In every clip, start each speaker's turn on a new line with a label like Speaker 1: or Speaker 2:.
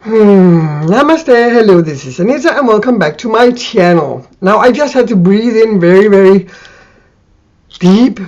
Speaker 1: Namaste, hello, this is Anita and welcome back to my channel. Now I just had to breathe in very deep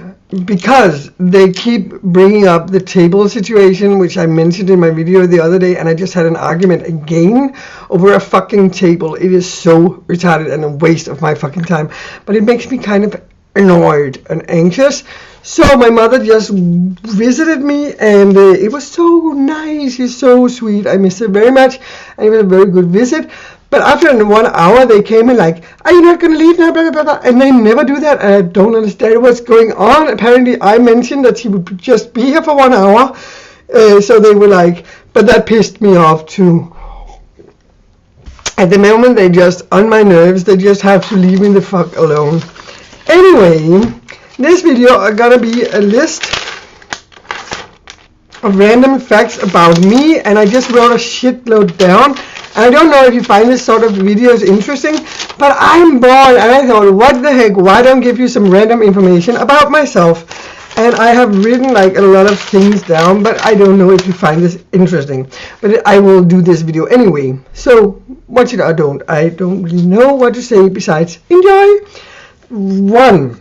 Speaker 1: because they keep bringing up the table situation, which I mentioned in my video the other day, and I just had an argument again over a fucking table. It is so retarded and a waste of my fucking time, but it makes me kind of annoyed and anxious. So my mother just visited me and it was so nice. She's so sweet. I miss her very much and it was a very good visit. But after 1 hour they came in like, are you not going to leave now, blah, blah, blah, blah. And they never do that and I don't understand what's going on. Apparently I mentioned that she would just be here for 1 hour. So they were like, but that pissed me off too. At the moment they just on my nerves. They just have to leave me the fuck alone. Anyway, this video are gonna be a list of random facts about me, and I just wrote a shitload down. And I don't know if you find this sort of videos interesting, but I'm bored and I thought, what the heck, why don't I give you some random information about myself? And I have written like a lot of things down, but I don't know if you find this interesting. But I will do this video anyway. So watch it or don't. I don't really know what to say besides enjoy. 1.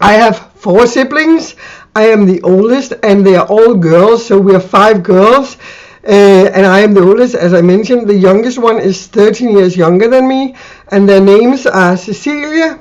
Speaker 1: I have 4 siblings. I am the oldest and they are all girls, so we are 5 girls and I am the oldest, as I mentioned. The youngest one is 13 years younger than me and their names are Cecilia,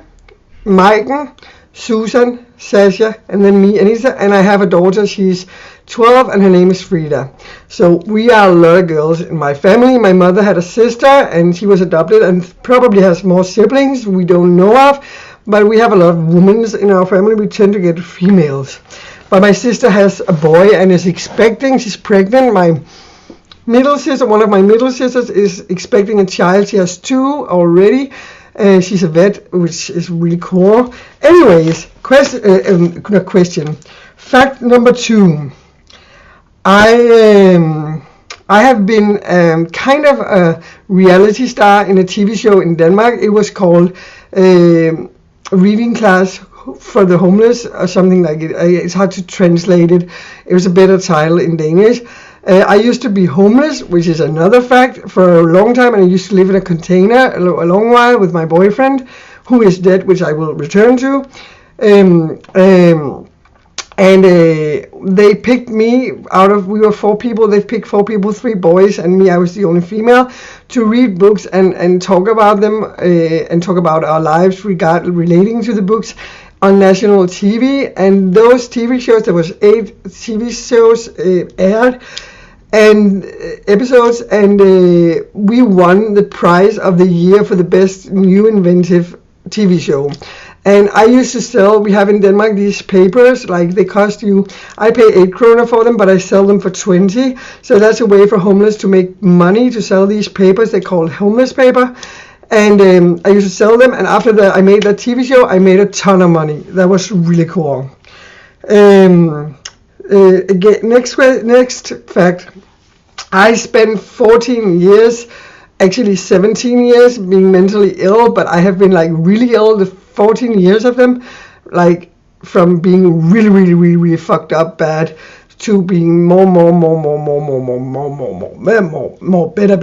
Speaker 1: Maiken, Susan, Sasha, and then me, Anita, and I have a daughter. She's 12 and her name is Frida. So we are a lot of girls in my family. My mother had a sister and she was adopted and probably has more siblings we don't know of. But we have a lot of women in our family. We tend to get females. But my sister has a boy and is expecting. She's pregnant. My middle sister, one of my middle sisters, is expecting a child. She has 2 already. She's a vet, which is really cool. Anyways, question. Fact number 2. I have been kind of a reality star in a TV show in Denmark. It was called Reading Class for the Homeless or something like it. It's hard to translate it. It was a better title in Danish. I used to be homeless, which is another fact, for a long time, and I used to live in a container a long while with my boyfriend, who is dead, which I will return to. And they picked me we were 4 people, they picked 4 people, 3 boys and me, I was the only female, to read books and talk about them and talk about our lives relating to the books on national TV. And those TV shows, there was 8 TV shows aired and episodes, and we won the prize of the year for the best new inventive TV show. And I used to sell, we have in Denmark these papers, like they cost you, I pay 8 kroner for them, but I sell them for 20. So that's a way for homeless to make money, to sell these papers. They call homeless paper. And I used to sell them, and after I made that TV show, I made a ton of money. That was really cool. Again, next fact. I spent 14 years, actually 17 years being mentally ill, but I have been like really ill the 14 years of them, like from being really fucked up bad to being more better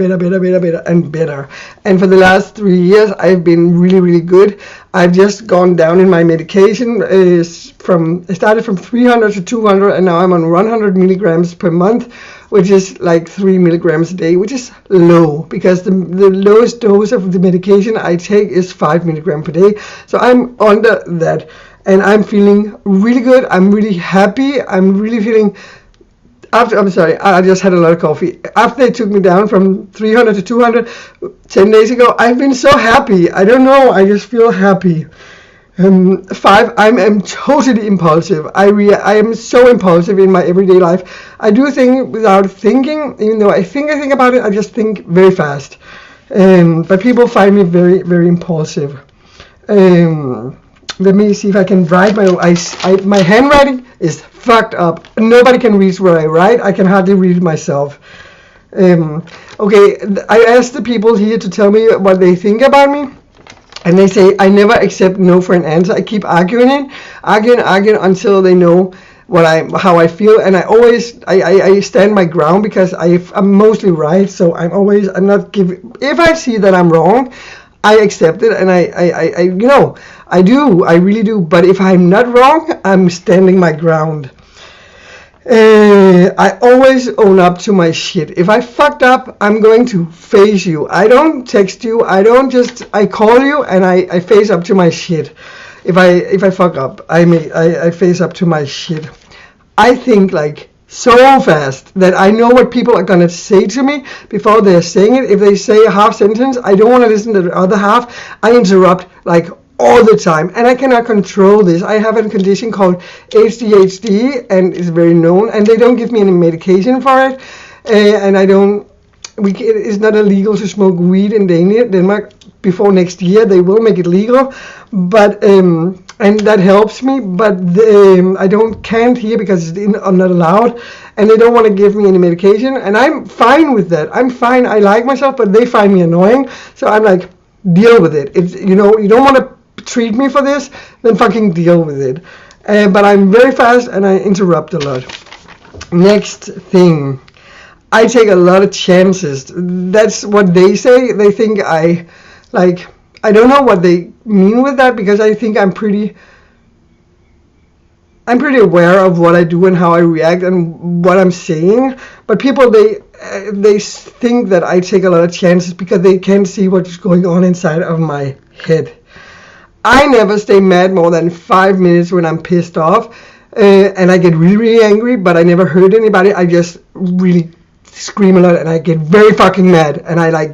Speaker 1: and better. And for the last 3 years I've been really good. I've just gone down in my medication. I started from 300 to 200 and now I'm on 100 milligrams per month, which is like 3 milligrams a day, which is low because the lowest dose of the medication I take is 5 milligrams per day. So I'm under that and I'm feeling really good. I'm really happy. I'm really feeling I just had a lot of coffee. After they took me down from 300 to 200 10 days ago, I've been so happy. I don't know, I just feel happy. 5, I'm totally impulsive. I am so impulsive in my everyday life. I do things without thinking, even though I think about it, I just think very fast. But people find me very impulsive. Let me see if I can write my handwriting is fucked up. Nobody can read where I write. I can hardly read it myself. Okay, I asked the people here to tell me what they think about me. And they say, I never accept no for an answer. I keep arguing until they know how I feel, and I stand my ground because I'm mostly right. So I'm not giving. If I see that I'm wrong, I accept it, and I really do. But if I'm not wrong, I'm standing my ground. I always own up to my shit. If I fucked up, I'm going to face you. I don't text you. I call you and I face up to my shit. If I fuck up, I face up to my shit. I think like so fast that I know what people are gonna say to me before they're saying it. If they say a half sentence, I don't want to listen to the other half. I interrupt like all the time, and I cannot control this. I have a condition called ADHD, and it's very known, and they don't give me any medication for it, and it's not illegal to smoke weed in Denmark. Before next year they will make it legal, but and that helps me, but I can't here because I'm not allowed, and they don't want to give me any medication, and I'm fine with that. I'm fine. I like myself, but they find me annoying, so I'm like, deal with it. It's, you don't want to treat me for this, then fucking deal with it. But I'm very fast and I interrupt a lot. Next thing, I take a lot of chances. That's what they say. They think I don't know what they mean with that, because I think I'm pretty aware of what I do and how I react and what I'm saying. But people, they think that I take a lot of chances because they can't see what's going on inside of my head. I never stay mad more than 5 minutes when I'm pissed off, and I get really, really angry, but I never hurt anybody. I just really scream a lot, and I get very fucking mad, and I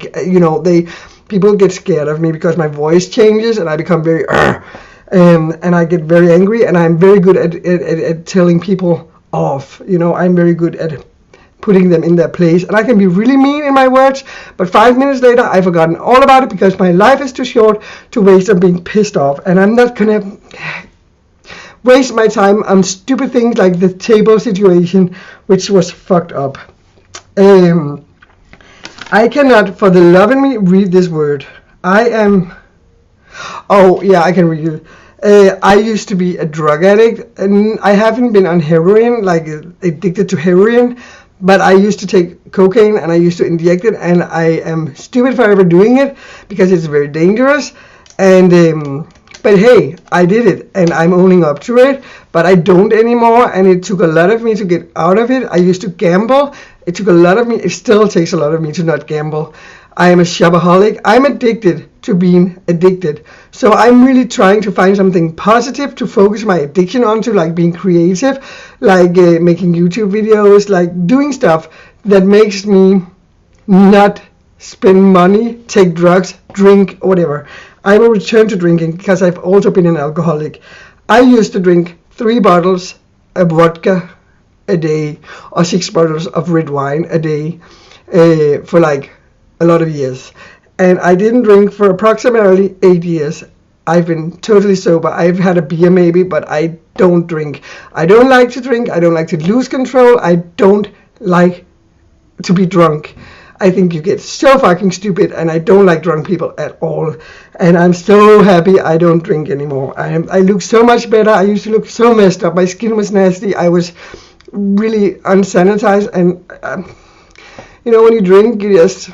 Speaker 1: people get scared of me because my voice changes, and I become very and I get very angry, and I'm very good at telling people off. I'm very good at putting them in their place, and I can be really mean in my words, but 5 minutes later I've forgotten all about it because my life is too short to waste on being pissed off, and I'm not gonna waste my time on stupid things like the table situation, which was fucked up. I cannot for the love in me read this word. I can read it. I used to be a drug addict, and I haven't been on heroin, like addicted to heroin, but I used to take cocaine and I used to inject it, and I am stupid for ever doing it because it's very dangerous. And but hey, I did it and I'm owning up to it, but I don't anymore, and it took a lot of me to get out of it. I used to gamble. It took a lot of me. It still takes a lot of me to not gamble. I am a shopaholic. I'm addicted to being addicted. So I'm really trying to find something positive to focus my addiction onto, like being creative, like making YouTube videos, like doing stuff that makes me not spend money, take drugs, drink, whatever. I will return to drinking because I've also been an alcoholic. I used to drink 3 bottles of vodka a day or 6 bottles of red wine a day for like a lot of years, and I didn't drink for approximately 8 years. I've been totally sober. I've had a beer maybe, but I don't drink. I don't like to drink. I don't like to lose control. I don't like to be drunk. I think you get so fucking stupid, and I don't like drunk people at all. And I'm so happy I don't drink anymore. I look so much better. I used to look so messed up. My skin was nasty. I was really unsanitized, and when you drink, it's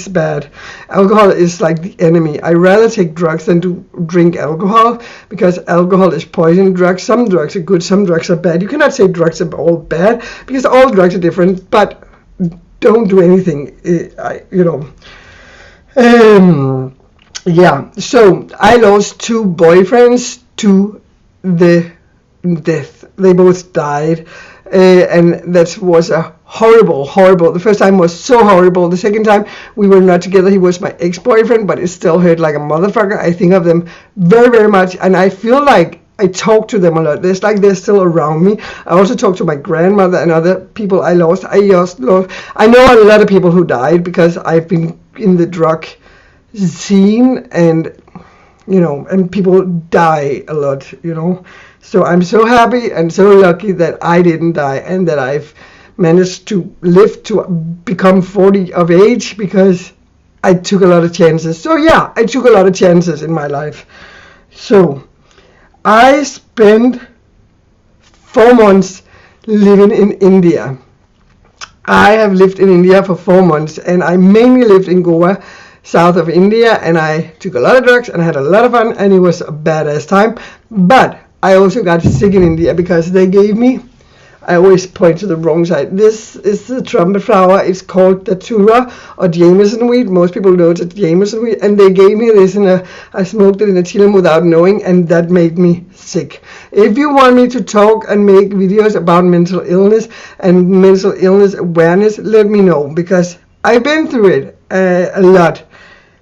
Speaker 1: bad. Alcohol is like the enemy. I rather take drugs than to drink alcohol, because alcohol is poison drugs. Some drugs are good, some drugs are bad. You cannot say drugs are all bad, because all drugs are different, but don't do anything, so I lost 2 boyfriends to the death. They both died, and that was a horrible. The first time was so horrible. The second time we were not together. He was my ex-boyfriend, but it still hurt like a motherfucker. I think of them very, very much, and I feel like I talk to them a lot. They're still around me. I also talk to my grandmother and other people I lost. I know a lot of people who died because I've been in the drug scene, and and people die a lot, So I'm so happy and so lucky that I didn't die, and that I've managed to live to become 40 of age, because I took a lot of chances. So yeah, I took a lot of chances in my life. So I spent 4 months living in India. I have lived in India for 4 months, and I mainly lived in Goa, south of India, and I took a lot of drugs and I had a lot of fun, and it was a badass time. But I also got sick in India because they gave me, I always point to the wrong side. This is the trumpet flower. It's called datura or Jameson weed. Most people know it's Jameson weed. And they gave me this I smoked it in a chillum without knowing, and that made me sick. If you want me to talk and make videos about mental illness and mental illness awareness, let me know, because I've been through it a lot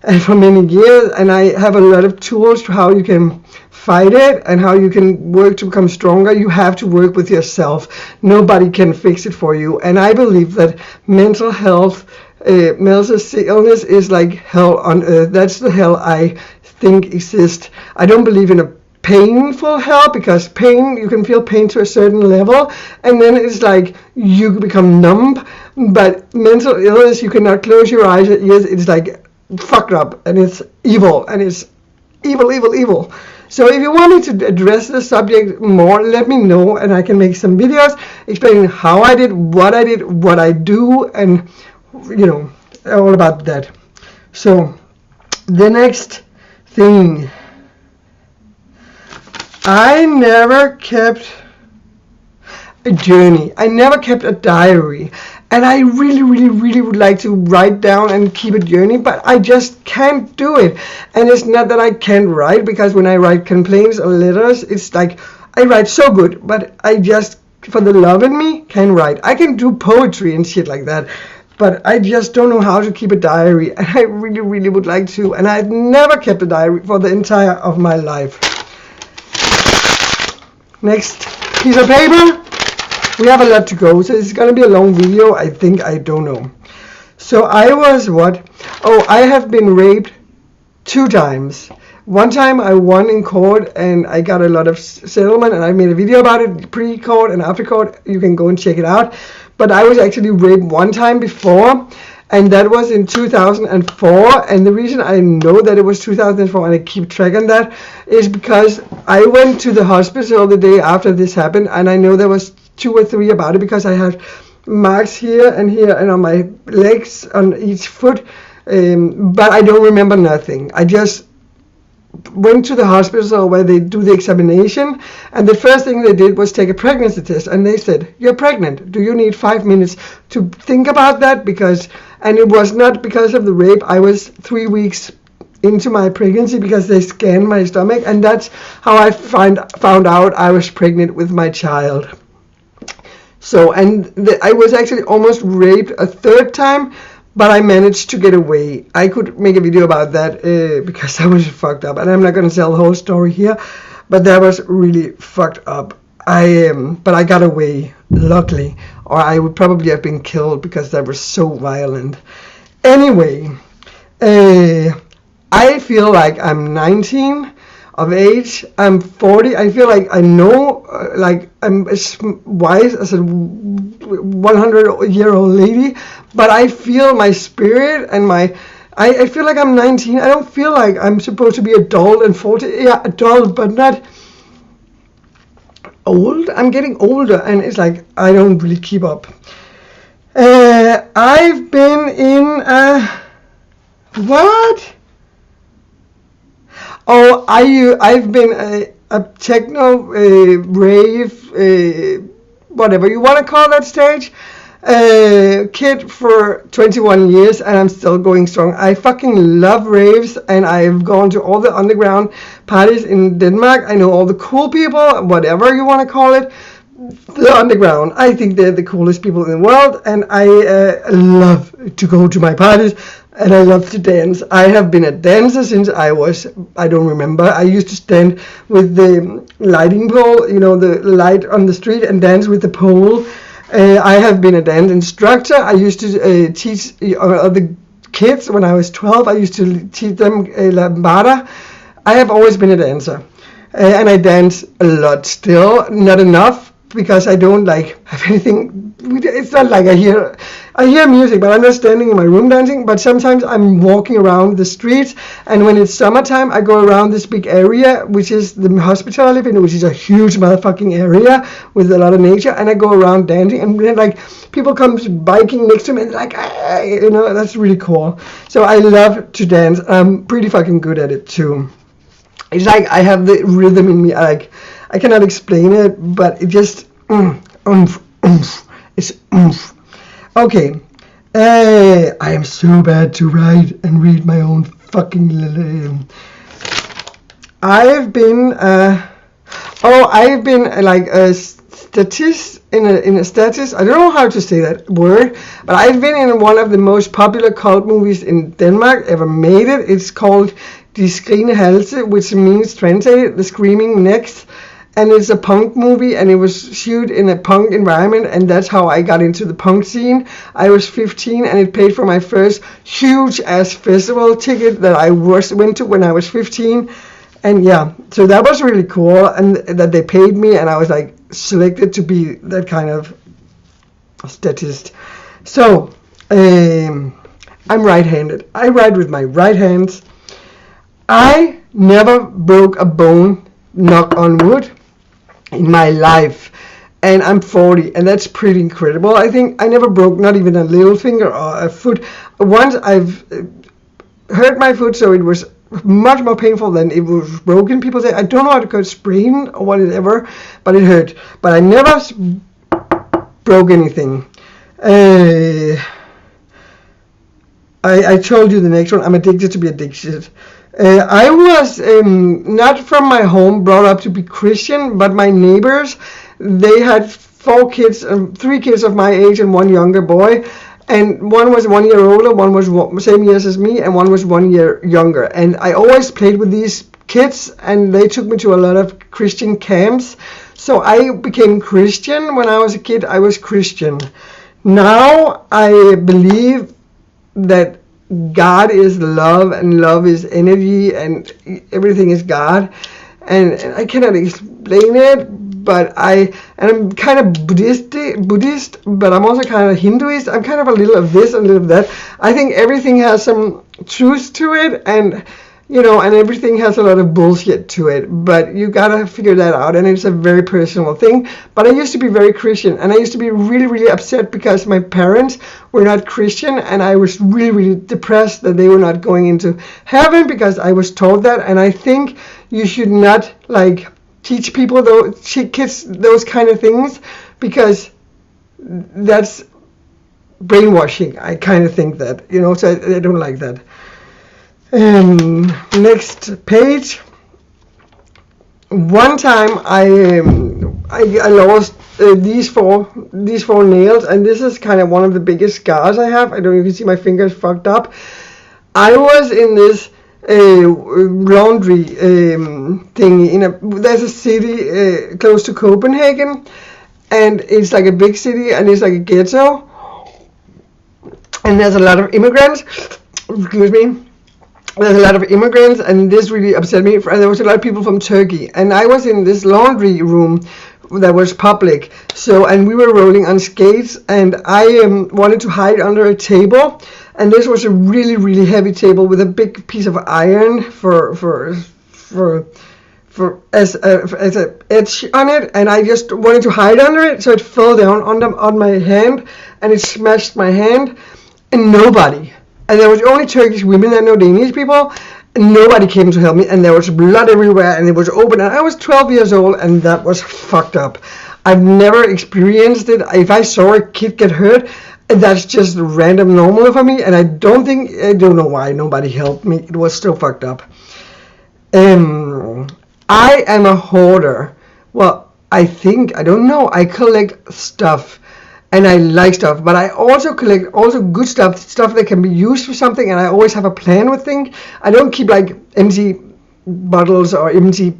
Speaker 1: and for many years, and I have a lot of tools to how you can fight it and how you can work to become stronger. You have to work with yourself. Nobody can fix it for you. And I believe that mental health, mental illness is like hell on earth. That's the hell I think exists. I don't believe in a painful hell, because pain, you can feel pain to a certain level, and then it's like you become numb. But mental illness, you cannot close your eyes. Yes, it's like fucked up, and it's evil, and it's evil. So if you want me to address the subject more, let me know, and I can make some videos explaining how I did, what I do, and all about that. So the next thing, I never kept a journey. I never kept a diary. And I really would like to write down and keep a journey, but I just can't do it. And it's not that I can't write, because when I write complaints or letters, it's like I write so good, but I just, for the love in me, can't write. I can do poetry and shit like that, but I just don't know how to keep a diary. And I really would like to. And I've never kept a diary for the entire of my life. Next piece of paper. We have a lot to go, so it's going to be a long video, I think. I don't know. So I was I have been raped 2 times. One time I won in court and I got a lot of settlement, and I made a video about it, pre-court and after court. You can go and check it out. But I was actually raped 1 time before, and that was in 2004. And the reason I know that it was 2004 and I keep track on that is because I went to the hospital the day after this happened, and I know there was 2 or 3 about it, because I had marks here and on my legs, on each foot, but I don't remember nothing. I just went to the hospital where they do the examination, and the first thing they did was take a pregnancy test, and they said, "You're pregnant. Do you need 5 minutes to think about that?" And it was not because of the rape. I was 3 weeks into my pregnancy, because they scanned my stomach, and that's how I found out I was pregnant with my child. So, I was actually almost raped a 3rd time, but I managed to get away. I could make a video about that because I was fucked up, and I'm not going to tell the whole story here, but that was really fucked up. But I got away, luckily, or I would probably have been killed, because that was so violent. Anyway, I feel like I'm 19 of age. I'm 40. I feel like I know, like I'm as wise as a 100-year-old lady, but I feel my spirit and I feel like I'm 19. I don't feel like I'm supposed to be adult and 40. Yeah, adult, but not old. I'm getting older, and it's like I don't really keep up. I've been in what? Oh, I've been a techno, rave, whatever you want to call that stage, kid for 21 years, and I'm still going strong. I fucking love raves, and I've gone to all the underground parties in Denmark. I know all the cool people, whatever you want to call it, the underground. I think they're the coolest people in the world, and I love to go to my parties. And I love to dance. I have been a dancer since I don't remember. I used to stand with the lighting pole, the light on the street, and dance with the pole. I have been a dance instructor. I used to teach the kids when I was 12. I used to teach them lambada. I have always been a dancer. And I dance a lot still, not enough. because I don't like have anything. It's not like I hear music, but I'm not standing in my room dancing. But sometimes I'm walking around the streets, and when it's summertime, I go around this big area, which is the hospital I live in, which is a huge motherfucking area with a lot of nature, and I go around dancing, and then like people come biking next to me, and like, you know, that's really cool. So I love to dance. I'm pretty fucking good at it too. It's like I have the rhythm in me. I cannot explain it, but it just it's okay. I am so bad to write and read my own fucking. I've been like a statist in a statist. I don't know how to say that word, but I've been in one of the most popular cult movies in Denmark ever made. It's called De Skrigende Halse, which means translated the screaming necks. And it's a punk movie, and it was shot in a punk environment, and that's how I got into the punk scene. I was 15, and it paid for my first huge-ass festival ticket that I went to when I was 15. And yeah, so that was really cool, and that they paid me, and I was like selected to be that kind of statist. So, I'm right-handed. I write with my right hand. I never broke a bone, knock on wood, in my life, and I'm 40, and that's pretty incredible. I think I never broke not even a little finger or a foot. Once I've hurt my foot, so it was much more painful than it was broken. People say I don't know how to call it sprain or whatever, but it hurt. But I never broke anything. I told you the next one. I'm addicted to be addicted. I was not from my home brought up to be Christian, but my neighbors, they had 4 kids, 3 kids of my age and 1 younger boy, and one was 1 year older, one was same years as me, and one was 1 year younger. And I always played with these kids, and they took me to a lot of Christian camps. So I became Christian. When I was a kid, I was Christian. Now I believe that God is love, and love is energy, and everything is God, and I cannot explain it, but I'm kind of Buddhist, but I'm also kind of Hinduist. I'm kind of a little of this and a little of that. I think everything has some truth to it, and you know, and everything has a lot of bullshit to it, but you gotta figure that out, and it's a very personal thing. But I used to be very Christian, and I used to be really, really upset because my parents were not Christian, and I was really, really depressed that they were not going into heaven because I was told that. And I think you should not like teach people kids those kind of things, because that's brainwashing. I kind of think that, you know, so I don't like that. Next page. One time I lost these four nails, and this is kind of one of the biggest scars I have. I don't know if you can see my fingers fucked up. I was in this laundry thingy there's a city close to Copenhagen, and it's like a big city, and it's like a ghetto, and there's a lot of immigrants. Excuse me. There's a lot of immigrants, and this really upset me. There was a lot of people from Turkey, and I was in this laundry room that was public. So, and we were rolling on skates, and I wanted to hide under a table, and this was a really, really heavy table with a big piece of iron as an edge on it, and I just wanted to hide under it, so it fell down on my hand, and it smashed my hand, and nobody. And there was only Turkish women and no Danish people, and nobody came to help me, and there was blood everywhere, and it was open, and I was 12 years old, and that was fucked up. I've never experienced it. If I saw a kid get hurt, that's just random normal for me, and I don't know why nobody helped me. It was still fucked up. I am a hoarder. Well, I don't know, I collect stuff. And I like stuff, but I also collect good stuff that can be used for something, and I always have a plan with things. I don't keep like empty bottles or empty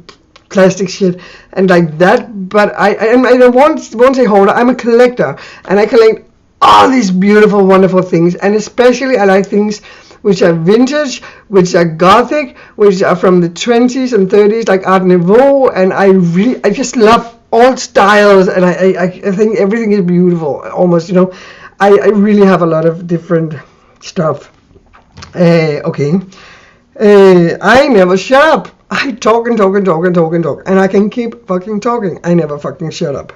Speaker 1: plastic shit and like that, but I won't say hoarder. I'm a collector, and I collect all these beautiful, wonderful things, and especially I like things which are vintage, which are gothic, which are from the 20s and 30s, like Art Nouveau, and I just love all styles, and I think everything is beautiful, almost, you know. I really have a lot of different stuff. Okay. I never shut up. I talk and talk and talk and talk and talk, and I can keep fucking talking. I never fucking shut up.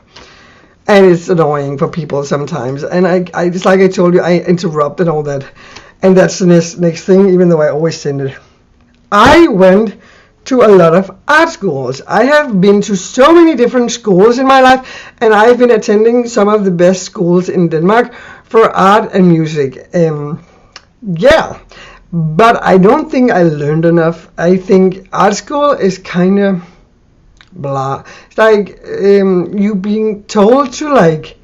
Speaker 1: And it's annoying for people sometimes. And I just, like I told you, I interrupt and all that. And that's the next thing, even though I always send it. I went to a lot of art schools. I have been to so many different schools in my life, and I've been attending some of the best schools in Denmark for art and music. Yeah, but I don't think I learned enough. I think art school is kind of blah. It's like you being told to like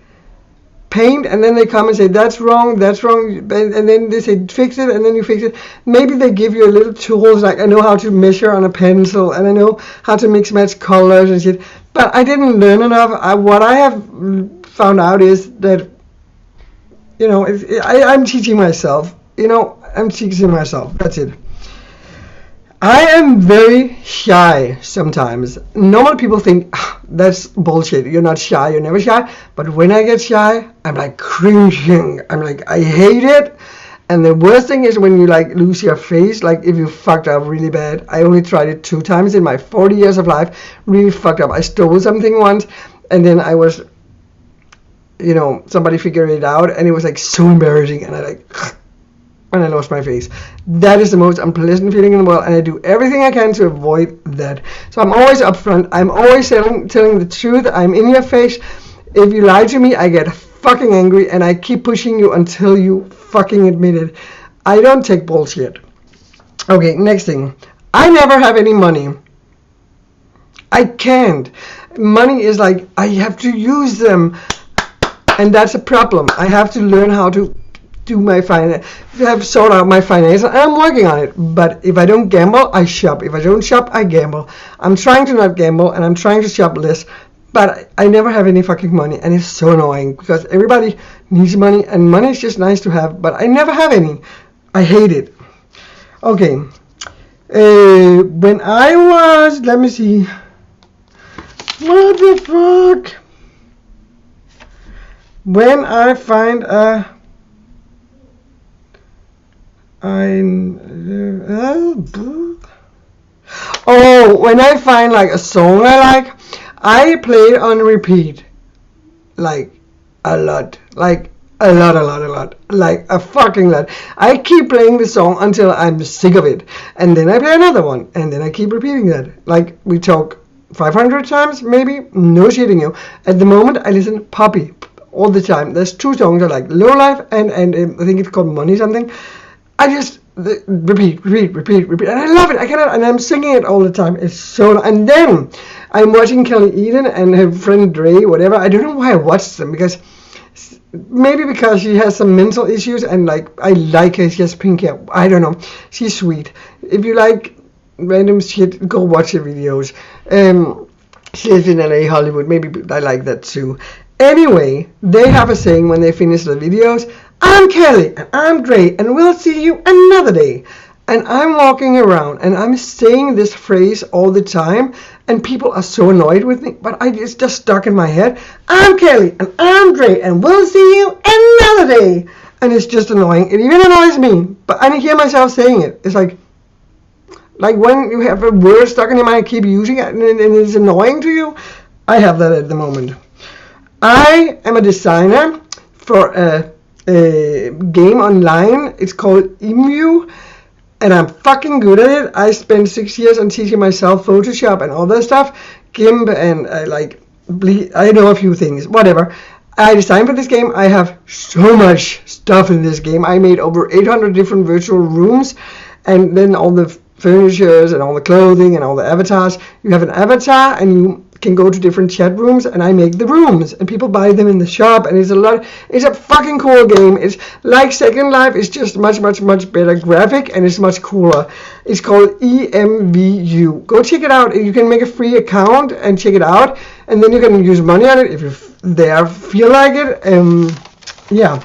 Speaker 1: paint, and then they come and say that's wrong, and then they say fix it, and then you fix it. Maybe they give you a little tools, like I know how to measure on a pencil, and I know how to mix match colors and shit, but I didn't learn enough. What I have found out is that, you know, I'm teaching myself, you know, I'm teaching myself, that's it. I am very shy sometimes. Normal people think, that's bullshit, you're not shy, you're never shy. But when I get shy, I'm like cringing. I'm like, I hate it. And the worst thing is when you like lose your face, like if you fucked up really bad. I only tried it 2 times in my 40 years of life, really fucked up. I stole something once, and then I was, you know, somebody figured it out, and it was like so embarrassing, and I like, when I lost my face. That is the most unpleasant feeling in the world, and I do everything I can to avoid that. So I'm always upfront. I'm always telling the truth. I'm in your face. If you lie to me, I get fucking angry, and I keep pushing you until you fucking admit it. I don't take bullshit. Okay, next thing. I never have any money. I can't. Money is like, I have to use them, and that's a problem. I have to learn how to do my have sort out my finances, and I'm working on it. But if I don't gamble, I shop. If I don't shop, I gamble. I'm trying to not gamble, and I'm trying to shop less, but I never have any fucking money, and it's so annoying because everybody needs money, and money is just nice to have, but I never have any. I hate it. Okay. When I was, let me see, what the fuck? When I find a when I find like a song I like, I play it on repeat, like a lot, like a lot, like a fucking lot. I keep playing the song until I'm sick of it, and then I play another one, and then I keep repeating that. Like we talk 500 times, maybe, no shitting you. At the moment, I listen Poppy all the time. There's 2 songs I like, Low Life and I think it's called Money something. I just repeat, and I love it. I cannot, and I'm singing it all the time. It's so. And then I'm watching Kelly Eden and her friend Dre, whatever. I don't know why I watched them, because maybe because she has some mental issues, and like I like her. She has pink hair. I don't know. She's sweet. If you like random shit, go watch her videos. She lives in LA, Hollywood. Maybe I like that too. Anyway, they have a saying when they finish the videos. I'm Kelly, and I'm Dre, and we'll see you another day. And I'm walking around, and I'm saying this phrase all the time, and people are so annoyed with me, but it's just stuck in my head. I'm Kelly, and I'm Dre, and we'll see you another day. And it's just annoying. It even annoys me, but I hear myself saying it. It's like when you have a word stuck in your mind, keep using it, and it's annoying to you. I have that at the moment. I am a designer for a game online. It's called Emu, and I'm fucking good at it. I spent 6 years on teaching myself Photoshop and all that stuff, GIMP, and I know a few things, whatever. I designed for this game. I have so much stuff in this game. I made over 800 different virtual rooms, and then all the furnitures and all the clothing and all the avatars. You have an avatar, and you can go to different chat rooms, and I make the rooms, and people buy them in the shop, and it's a fucking cool game. It's like Second Life. It's just much better graphic, and it's much cooler. It's called EMVU. Go check it out. You can make a free account and check it out, and then you can use money on it if you feel like it. Yeah.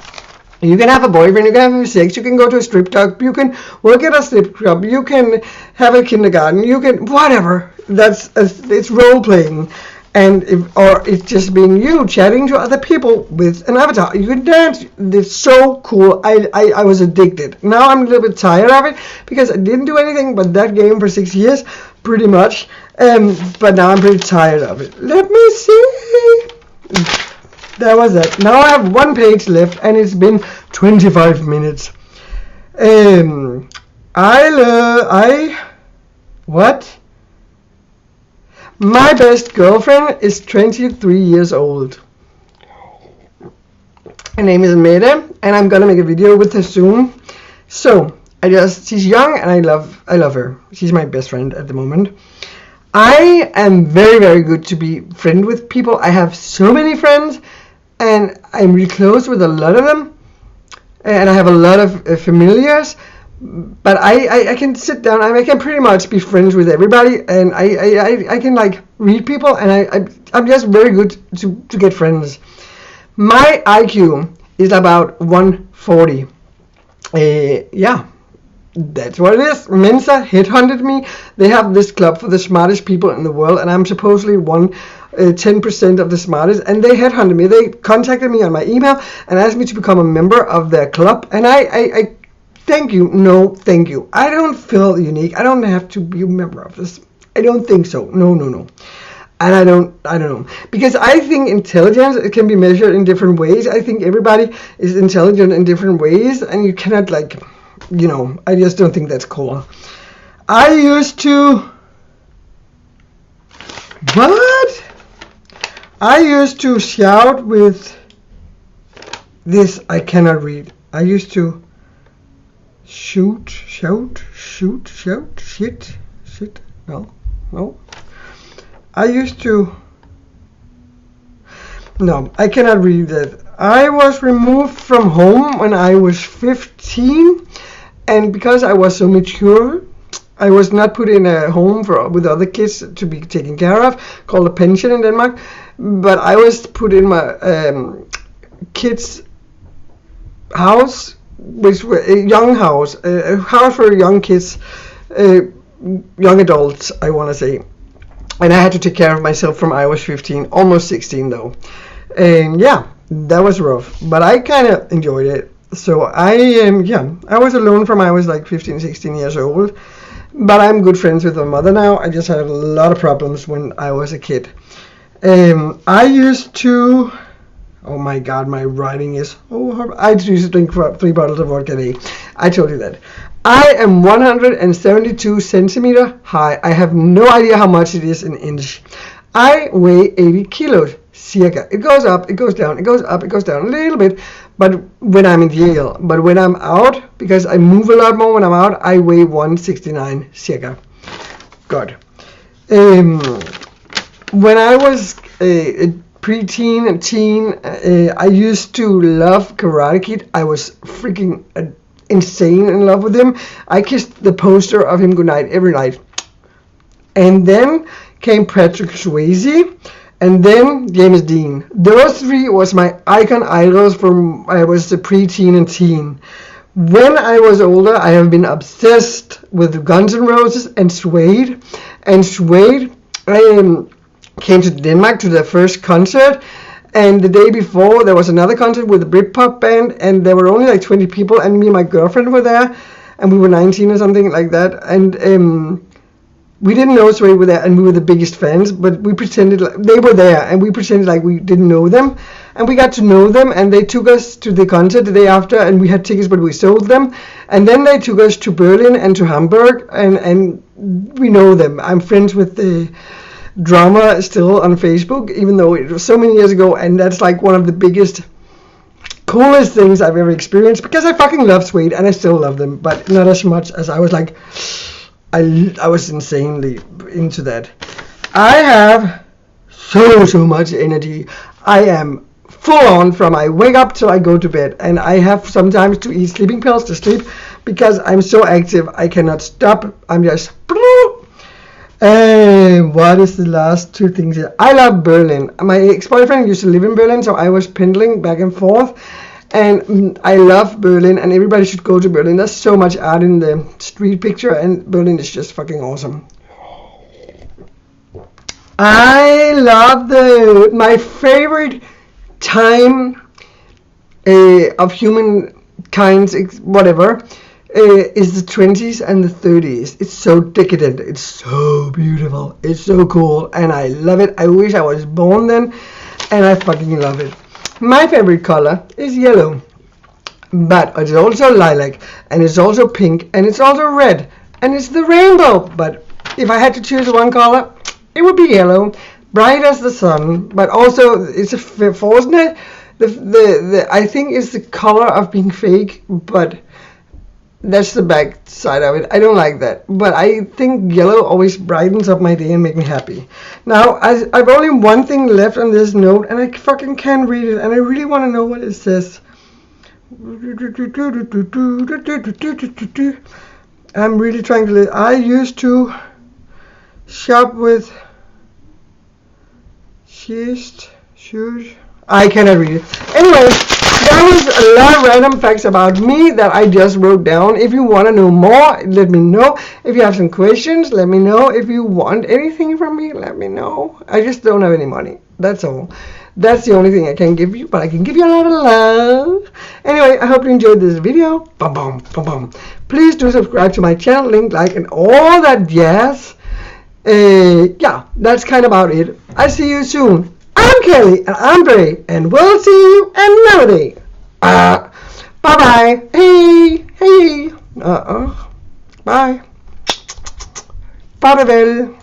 Speaker 1: You can have a boyfriend, you can have sex, you can go to a strip club, you can work at a strip club, you can have a kindergarten, you can, whatever. It's role playing. And or it's just being you chatting to other people with an avatar. You can dance. It's so cool. I was addicted. Now I'm a little bit tired of it because I didn't do anything but that game for 6 years, pretty much. But now I'm pretty tired of it. Let me see. That was it. Now I have one page left, and it's been 25 minutes. What? My best girlfriend is 23 years old. Her name is Anita, and I'm gonna make a video with her soon. So she's young, and I love her. She's my best friend at the moment. I am very, very good to be friend with people. I have so many friends, and I'm really close with a lot of them, and I have a lot of familiars. But I can sit down, I can pretty much be friends with everybody, and I can like read people, and I'm just very good to get friends. My IQ is about 140. Yeah, that's what it is. Mensa headhunted me. They have this club for the smartest people in the world, and I'm supposedly 10% of the smartest, and they headhunted me. They contacted me on my email and asked me to become a member of their club, and I thank you. No, thank you. I don't feel unique. I don't have to be a member of this. I don't think so. No. And I don't know. Because I think intelligence can be measured in different ways. I think everybody is intelligent in different ways, and you cannot I just don't think that's cool. I used to shout with this. I cannot read. I used to shout, shit, no. I cannot read that. I was removed from home when I was 15, and because I was so mature, I was not put in a home with other kids to be taken care of, called a pension in Denmark, but I was put in my kids' house, which was a young house, a house for young kids, young adults, I want to say. And I had to take care of myself from I was 15, almost 16 though. And yeah, that was rough, but I kind of enjoyed it. So I was alone from I was like 15, 16 years old, but I'm good friends with my mother now. I just had a lot of problems when I was a kid. I used to, oh my god, my writing is horrible. I used to drink 3 bottles of vodka a day. I told you that. I am 172 centimeter high. I have no idea how much it is in inch. I weigh 80 kilos, circa. It goes up, it goes down, it goes up, it goes down a little bit, but when I'm in Yale. But when I'm out, because I move a lot more when I'm out, I weigh 169, circa. God. When I was a preteen and teen, I used to love Karate Kid. I was freaking insane in love with him. I kissed the poster of him goodnight every night. And then came Patrick Swayze, and then James Dean. Those 3 was my icon idols from I was a preteen and teen. When I was older, I have been obsessed with Guns N' Roses and Suede. And Suede, I came to Denmark to their first concert, and the day before there was another concert with a Britpop band, and there were only like 20 people, and me and my girlfriend were there, and we were 19 or something like that, and we didn't know Suede were there, and we were the biggest fans, but we pretended like they were there, and we pretended like we didn't know them, and we got to know them, and they took us to the concert the day after, and we had tickets, but we sold them, and then they took us to Berlin and to Hamburg, and we know them. I'm friends with the drama still on Facebook, even though it was so many years ago, and that's like one of the biggest, coolest things I've ever experienced, because I fucking love Suede, and I still love them, but not as much as I was like, I was insanely into that. I have so much energy. I am full on from I wake up till I go to bed, and I have sometimes to eat sleeping pills to sleep, because I'm so active, I cannot stop. I'm just what is the last 2 things here? I love Berlin. My ex-boyfriend used to live in Berlin, so I was pendling back and forth, and I love Berlin, and everybody should go to Berlin. There's so much art in the street picture, and Berlin is just fucking awesome. I love my favorite time of humankind's whatever is the 20s and the 30s. It's so decadent. It's so beautiful. It's so cool, and I love it. I wish I was born then, and I fucking love it. My favorite color is yellow, but it's also lilac, and it's also pink, and it's also red, and it's the rainbow. But if I had to choose one color, it would be yellow, bright as the sun, but also it's a fortunate. The I think it's the color of being fake, but that's the back side of it. I don't like that, but I think yellow always brightens up my day and make me happy. Now, I've only one thing left on this note, and I fucking can't read it, and I really want to know what it says. I'm really trying to. I used to shop with shoes. I cannot read it. Anyway, that was a lot of random facts about me that I just wrote down. If you want to know more, let me know. If you have some questions, let me know. If you want anything from me, let me know. I just don't have any money. That's all. That's the only thing I can give you, but I can give you a lot of love. Anyway, I hope you enjoyed this video. Bum, bum, bum, bum. Please do subscribe to my channel, link, like, and all that jazz. Yeah, that's kind of about it. I'll see you soon. I'm Kelly, and I'm Bray, and we'll see you another day. Bye-bye. Hey. Bye. Farvel.